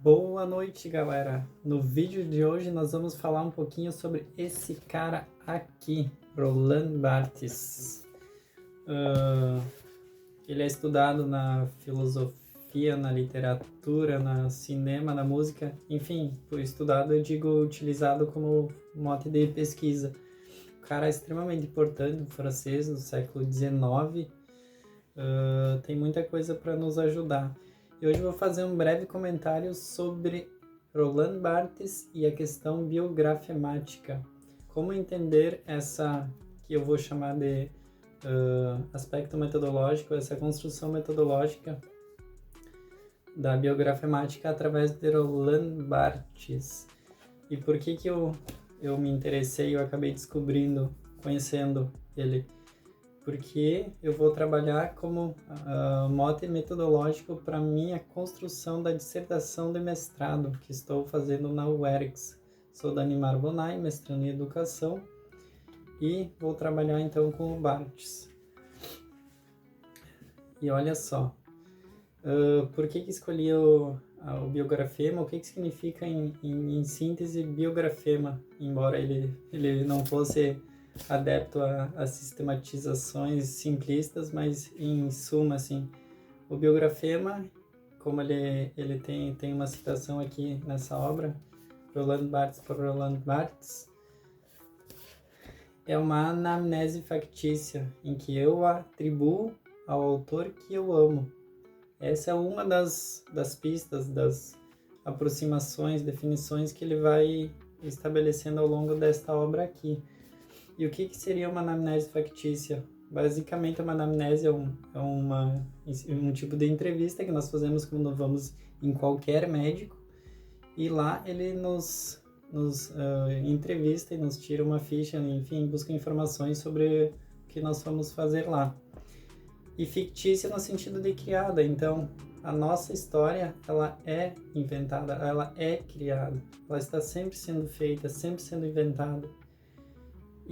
Boa noite, galera! No vídeo de hoje nós vamos falar um pouquinho sobre esse cara aqui, Roland Barthes. Ele é estudado na filosofia, na literatura, no cinema, na música, enfim, por estudado eu digo utilizado como mote de pesquisa. O cara é extremamente importante, um francês do século XIX, tem muita coisa para nos ajudar. E hoje eu vou fazer um breve comentário sobre Roland Barthes e a questão biografemática. Como entender essa, que eu vou chamar de aspecto metodológico, essa construção metodológica da biografemática através de Roland Barthes. E por que eu me interessei, eu acabei descobrindo, conhecendo ele? Porque eu vou trabalhar como mote metodológico para minha construção da dissertação de mestrado que estou fazendo na UERGS. Sou da Animar Bonai, mestrando em Educação, e vou trabalhar então com o Barthes. E olha só, por que escolhi o biografema? O que significa em síntese biografema? Embora ele não fosse adepto a sistematizações simplistas, mas em suma, assim, o biografema, como ele tem uma citação aqui nessa obra, Roland Barthes por Roland Barthes, é uma anamnese factícia, em que eu atribuo ao autor que eu amo. Essa é uma das pistas, das aproximações, definições que ele vai estabelecendo ao longo desta obra aqui. E o que seria uma anamnese factícia? Basicamente, uma anamnese é um tipo de entrevista que nós fazemos quando vamos em qualquer médico, e lá ele nos entrevista e nos tira uma ficha, enfim, busca informações sobre o que nós vamos fazer lá. E fictícia no sentido de criada, então a nossa história, ela é inventada, ela é criada, ela está sempre sendo feita, sempre sendo inventada.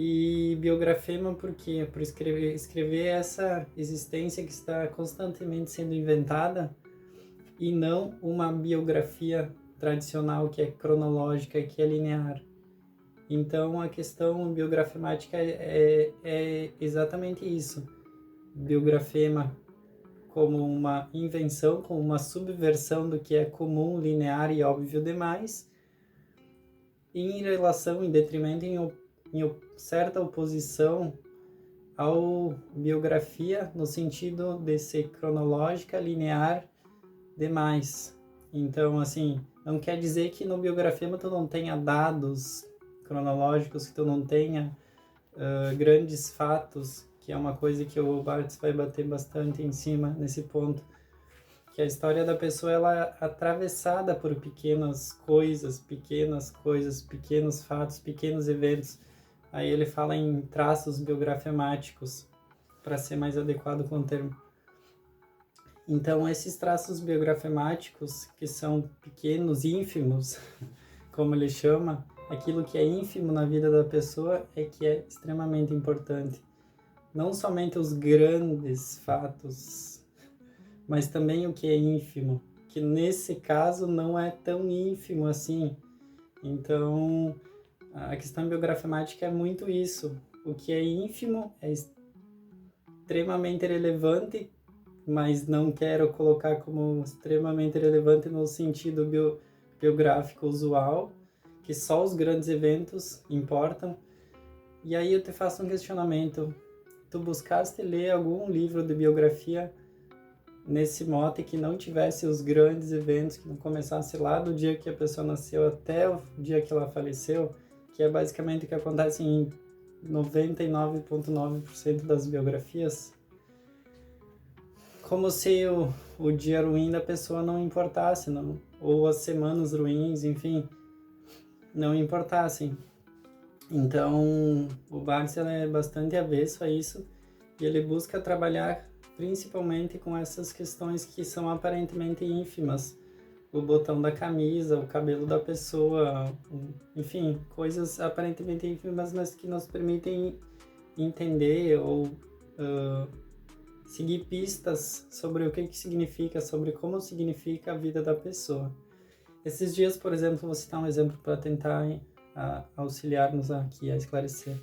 E biografema por quê? Por escrever essa existência que está constantemente sendo inventada, e não uma biografia tradicional que é cronológica, que é linear. Então a questão biografemática é exatamente isso. Biografema como uma invenção, como uma subversão do que é comum, linear e óbvio demais, em relação, em detrimento, em certa oposição ao biografia, no sentido de ser cronológica, linear demais. Então, assim, não quer dizer que no biografema tu não tenha dados cronológicos, que tu não tenha grandes fatos, que é uma coisa que o Barthes vai bater bastante em cima nesse ponto, que a história da pessoa ela é atravessada por pequenos fatos, pequenos eventos. Aí ele fala em traços biografemáticos, para ser mais adequado com o termo. Então, esses traços biografemáticos, que são pequenos, ínfimos, como ele chama, aquilo que é ínfimo na vida da pessoa é que é extremamente importante. Não somente os grandes fatos, mas também o que é ínfimo, que nesse caso não é tão ínfimo assim. Então, a questão biografemática é muito isso. O que é ínfimo é extremamente relevante, mas não quero colocar como extremamente relevante no sentido biográfico usual, que só os grandes eventos importam. E aí eu te faço um questionamento. Tu buscaste ler algum livro de biografia nesse mote que não tivesse os grandes eventos, que não começasse lá do dia que a pessoa nasceu até o dia que ela faleceu, que é basicamente o que acontece em 99,9% das biografias? Como se o dia ruim da pessoa não importasse, não, ou as semanas ruins, enfim, não importassem. Então, o Barthes é bastante avesso a isso, e ele busca trabalhar principalmente com essas questões que são aparentemente ínfimas. O botão da camisa, o cabelo da pessoa, enfim, coisas aparentemente ínfimas, mas que nos permitem entender ou seguir pistas sobre o que significa, sobre como significa a vida da pessoa. Esses dias, por exemplo, vou citar um exemplo para tentar auxiliar-nos aqui a esclarecer.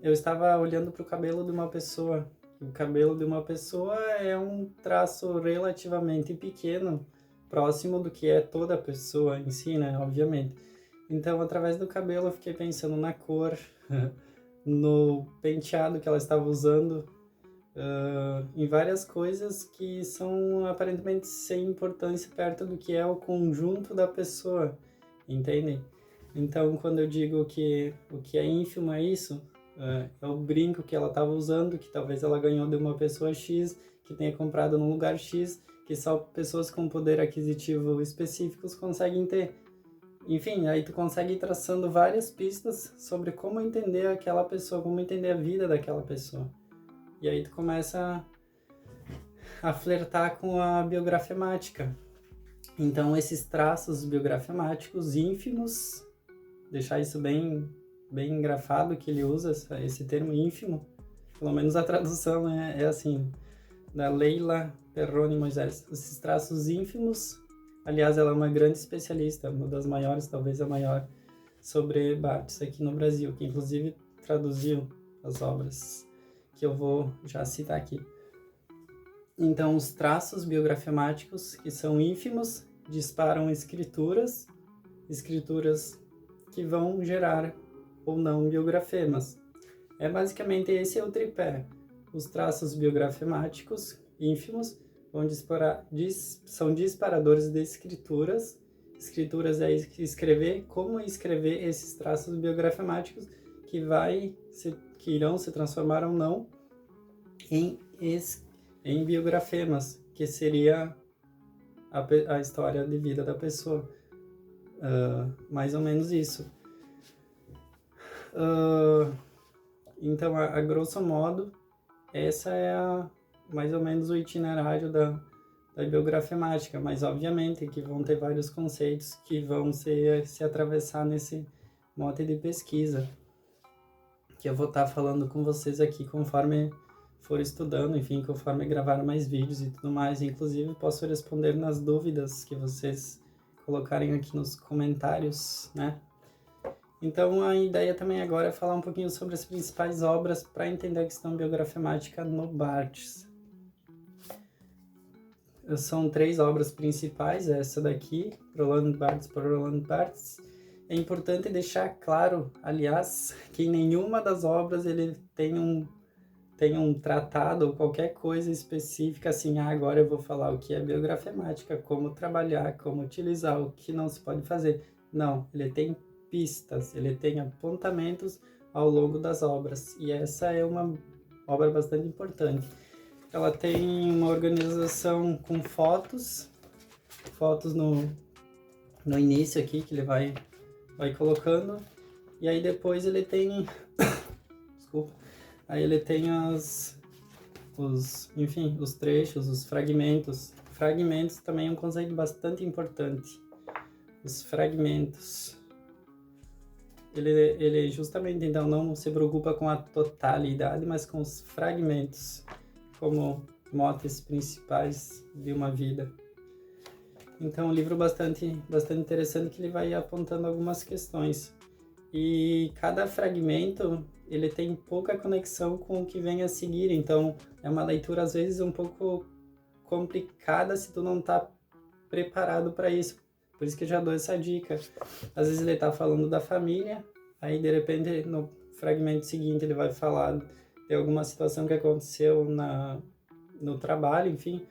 Eu estava olhando para o cabelo de uma pessoa. O cabelo de uma pessoa é um traço relativamente pequeno, próximo do que é toda a pessoa em si, né? Obviamente. Então, através do cabelo, eu fiquei pensando na cor, no penteado que ela estava usando, em várias coisas que são aparentemente sem importância perto do que é o conjunto da pessoa, entendem? Então, quando eu digo que o que é ínfimo é isso, é o brinco que ela estava usando, que talvez ela ganhou de uma pessoa X, que tenha comprado num lugar X, que só pessoas com poder aquisitivo específicos conseguem ter. Enfim, aí tu consegue ir traçando várias pistas sobre como entender aquela pessoa, como entender a vida daquela pessoa. E aí tu começa a flertar com a biografemática. Então, esses traços biografemáticos ínfimos, deixar isso bem engrafado que ele usa, esse termo ínfimo, pelo menos a tradução é assim, da Leila Perrone Moisés. Esses traços ínfimos, aliás, ela é uma grande especialista, uma das maiores, talvez a maior, sobre Barthes aqui no Brasil, que inclusive traduziu as obras que eu vou já citar aqui. Então, os traços biografemáticos, que são ínfimos, disparam escrituras que vão gerar ou não biografemas. Basicamente esse é o tripé. Os traços biografemáticos ínfimos são disparadores de escrituras. Escrituras é escrever, como escrever esses traços biografemáticos que irão se transformar ou não em biografemas, que seria a história de vida da pessoa. Mais ou menos isso. Então, a grosso modo, essa é mais ou menos o itinerário da biografemática, mas obviamente que vão ter vários conceitos que vão se atravessar nesse mote de pesquisa, que eu vou estar falando com vocês aqui conforme for estudando, enfim, conforme gravar mais vídeos e tudo mais. Inclusive, posso responder nas dúvidas que vocês colocarem aqui nos comentários, né? Então, a ideia também agora é falar um pouquinho sobre as principais obras para entender a questão biografemática no Barthes. São 3 obras principais, essa daqui, Roland Barthes por Roland Barthes. É importante deixar claro, aliás, que em nenhuma das obras ele tem um tratado ou qualquer coisa específica assim, agora eu vou falar o que é biografemática, como trabalhar, como utilizar, o que não se pode fazer. Não, ele tem pistas, ele tem apontamentos ao longo das obras, e essa é uma obra bastante importante. Ela tem uma organização com fotos no início aqui, que ele vai colocando, e aí depois ele tem desculpa, aí ele tem os trechos, os fragmentos. Fragmentos também é um conceito bastante importante. Os fragmentos. Ele justamente, então, não se preocupa com a totalidade, mas com os fragmentos, como motes principais de uma vida. Então, um livro bastante interessante, que ele vai apontando algumas questões. E cada fragmento, ele tem pouca conexão com o que vem a seguir. Então, é uma leitura, às vezes, um pouco complicada se tu não tá preparado para isso. Por isso que eu já dou essa dica. Às vezes ele está falando da família, aí de repente no fragmento seguinte ele vai falar de alguma situação que aconteceu no trabalho, enfim.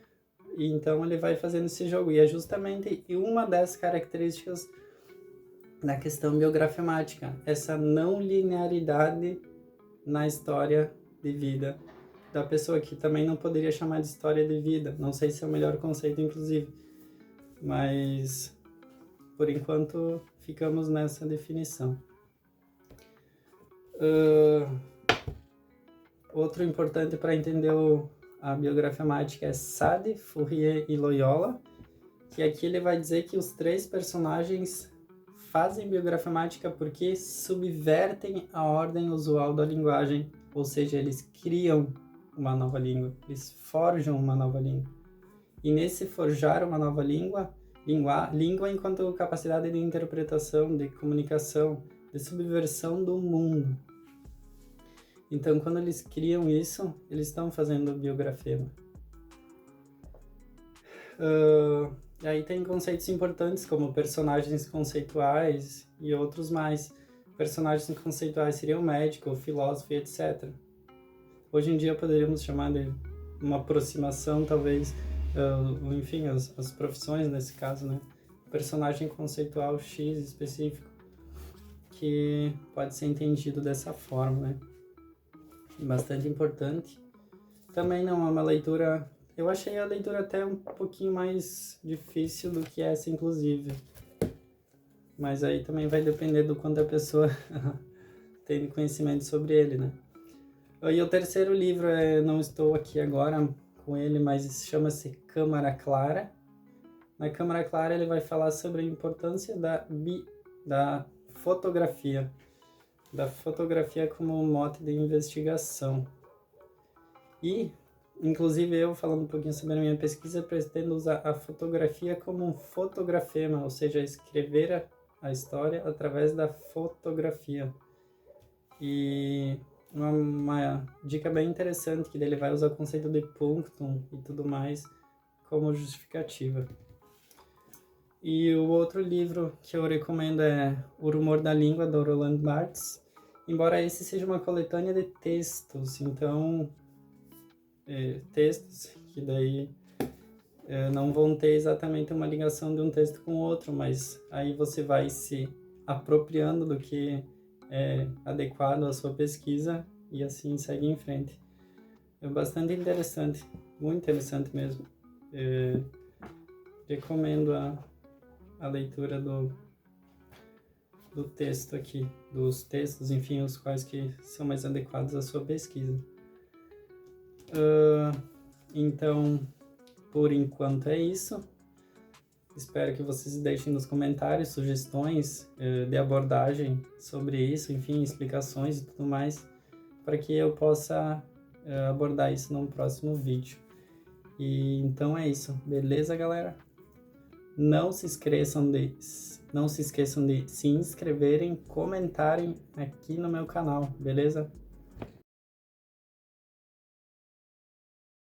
E então ele vai fazendo esse jogo. E é justamente uma das características da questão biografemática, essa não linearidade na história de vida da pessoa, que também não poderia chamar de história de vida. Não sei se é o melhor conceito, inclusive. Mas por enquanto, ficamos nessa definição. Outro importante para entender a biografemática é Sade, Fourier e Loyola, que aqui ele vai dizer que os 3 personagens fazem biografemática porque subvertem a ordem usual da linguagem, ou seja, eles criam uma nova língua, eles forjam uma nova língua. E nesse forjar uma nova língua enquanto capacidade de interpretação, de comunicação, de subversão do mundo. Então, quando eles criam isso, eles estão fazendo biografema. Aí tem conceitos importantes como personagens conceituais e outros mais. Personagens conceituais seriam médico, filósofo, etc. Hoje em dia poderíamos chamar de uma aproximação, talvez, enfim, as profissões nesse caso, né? Personagem conceitual X específico, que pode ser entendido dessa forma, né? Bastante importante. Também não é uma leitura... Eu achei a leitura até um pouquinho mais difícil do que essa, inclusive. Mas aí também vai depender do quanto a pessoa tem conhecimento sobre ele, né? E o terceiro livro, não estou aqui agora com ele, mas chama-se Câmara Clara. Na Câmara Clara ele vai falar sobre a importância da fotografia como mote de investigação. E, inclusive, eu falando um pouquinho sobre a minha pesquisa, pretendo usar a fotografia como um fotografema, ou seja, escrever a história através da fotografia. E uma dica bem interessante, que ele vai usar o conceito de punctum e tudo mais como justificativa. E o outro livro que eu recomendo é O Rumor da Língua, do Roland Barthes. Embora esse seja uma coletânea de textos, então textos que daí não vão ter exatamente uma ligação de um texto com o outro, mas aí você vai se apropriando do que é adequado à sua pesquisa e assim segue em frente. É bastante interessante, muito interessante mesmo. Recomendo a leitura do texto aqui, dos textos, enfim, os quais que são mais adequados à sua pesquisa. Então, por enquanto é isso. Espero que vocês deixem nos comentários sugestões de abordagem sobre isso, enfim, explicações e tudo mais, para que eu possa abordar isso num próximo vídeo. E então é isso, beleza, galera? Não se esqueçam de se inscreverem, comentarem aqui no meu canal, beleza?